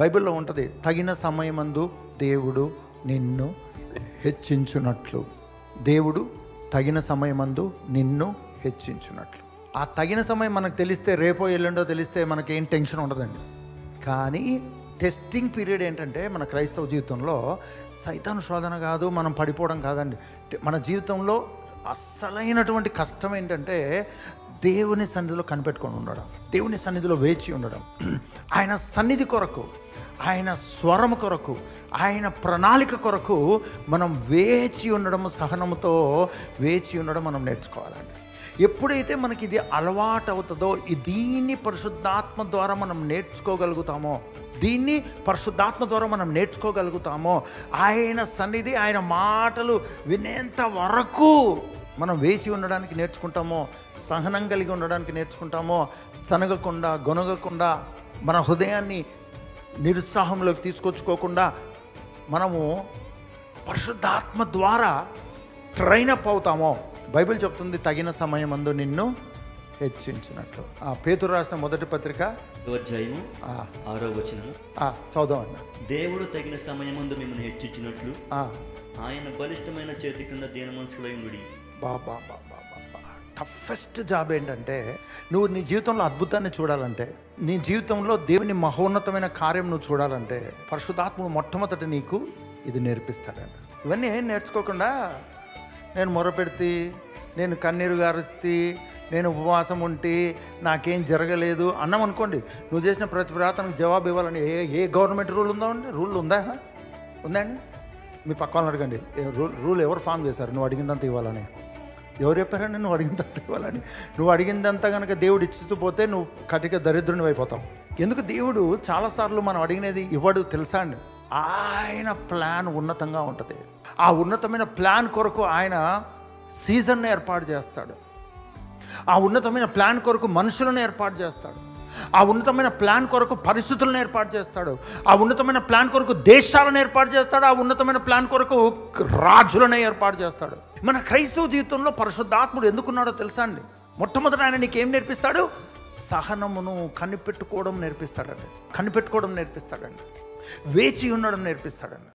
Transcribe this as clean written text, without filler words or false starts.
బైబిల్లో ఉంటుంది, తగిన సమయమందు దేవుడు నిన్ను హెచ్చించున్నట్లు. దేవుడు తగిన సమయమందు నిన్ను హెచ్చించున్నట్లు. ఆ తగిన సమయం మనకు తెలిస్తే, రేపో ఎల్లుండో తెలిస్తే మనకేం టెన్షన్ ఉండదండి. కానీ టెస్టింగ్ పీరియడ్ ఏంటంటే మన క్రైస్తవ జీవితంలో సైతాను శోధన కాదు, మనం పడిపోవడం కాదండి. మన జీవితంలో అస్సలైనటువంటి కష్టం ఏంటంటే దేవుని సన్నిధిలో కనిపెట్టుకొని ఉండడం, దేవుని సన్నిధిలో వేచి ఉండడం, ఆయన సన్నిధి కొరకు, ఆయన స్వరం కొరకు, ఆయన ప్రణాళిక కొరకు మనం వేచి ఉండడం, సహనంతో వేచి ఉండడం మనం నేర్చుకోవాలండి. ఎప్పుడైతే మనకి ఇది అలవాటు అవుతుందో, దీన్ని పరిశుద్ధాత్మ ద్వారా మనం నేర్చుకోగలుగుతామో, దీన్ని పరిశుద్ధాత్మ ద్వారా మనం నేర్చుకోగలుగుతామో, ఆయన సన్నిధి, ఆయన మాటలు వినేంత వరకు మనం వేచి ఉండడానికి నేర్చుకుంటామో, సహనం కలిగి ఉండడానికి నేర్చుకుంటామో, సనగకుండా గొనగకుండా మన హృదయాన్ని నిరుత్సాహంలోకి తీసుకొచ్చుకోకుండా మనము పరిశుద్ధాత్మ ద్వారా ట్రైనప్ అవుతామో. బైబిల్ చెప్తుంది, తగిన సమయమందు నిన్ను హెచ్చించినట్లు. పేతురు రాసిన మొదటి పత్రిక 6వ చదువుదాం. దేవుడు తగిన సమయమందు మిమ్మల్ని హెచ్చించినట్లు ఆయన బలిష్టమైన చేతి కింద దీన మనసులై ఉండుడి. బాబా టఫెస్ట్ జాబ్ ఏంటంటే, నువ్వు నీ జీవితంలో అద్భుతాన్ని చూడాలంటే, నీ జీవితంలో దేవుని మహోన్నతమైన కార్యం నువ్వు చూడాలంటే, పరిశుద్ధాత్ముడు మొట్టమొదటి నీకు ఇది నేర్పిస్తాడండి. ఇవన్నీ ఏం నేర్చుకోకుండా నేను మొరపెడితే, నేను కన్నీరు గారుస్తే, నేను ఉపవాసం ఉంటే నాకేం జరగలేదు అన్నాం అనుకోండి, నువ్వు చేసిన ప్రతి ప్రార్థనకు జవాబు ఇవ్వాలని ఏ గవర్నమెంట్ రూల్ ఉందా అండి? రూల్ ఉందా? ఉందండి? మీ పక్క వాళ్ళని అడగండి, రూల్ ఎవరు ఫామ్ చేశారు నువ్వు అడిగిందంతా ఇవ్వాలని? ఎవరు చెప్పారండి నువ్వు అడిగిందంతా ఇవ్వాలని? నువ్వు అడిగిందంతా కనుక దేవుడు ఇచ్చుతూ పోతే నువ్వు కటిక దరిద్రుని అయిపోతావు. ఎందుకు దేవుడు చాలాసార్లు మనం అడిగినది ఇవ్వడు తెలుసా అండి? ఆయన ప్లాన్ ఉన్నతంగా ఉంటుంది. ఆ ఉన్నతమైన ప్లాన్ కొరకు ఆయన సీజన్ను ఏర్పాటు చేస్తాడు. ఆ ఉన్నతమైన ప్లాన్ కొరకు మనుషులను ఏర్పాటు చేస్తాడు. ఆ ఉన్నతమైన ప్లాన్ కొరకు పరిస్థితులను ఏర్పాటు చేస్తాడు. ఆ ఉన్నతమైన ప్లాన్ కొరకు దేశాలను ఏర్పాటు చేస్తాడు. ఆ ఉన్నతమైన ప్లాన్ కొరకు రాజులను ఏర్పాటు చేస్తాడు. మన క్రైస్తవ జీవితంలో పరిశుద్ధాత్ముడు ఎందుకున్నాడో తెలుసా అండి? మొట్టమొదట ఆయన నీకేం నేర్పిస్తాడు? సహనమును కనిపెట్టుకోవడం నేర్పిస్తాడండి. వేచి ఉండడం నేర్పిస్తాడండి.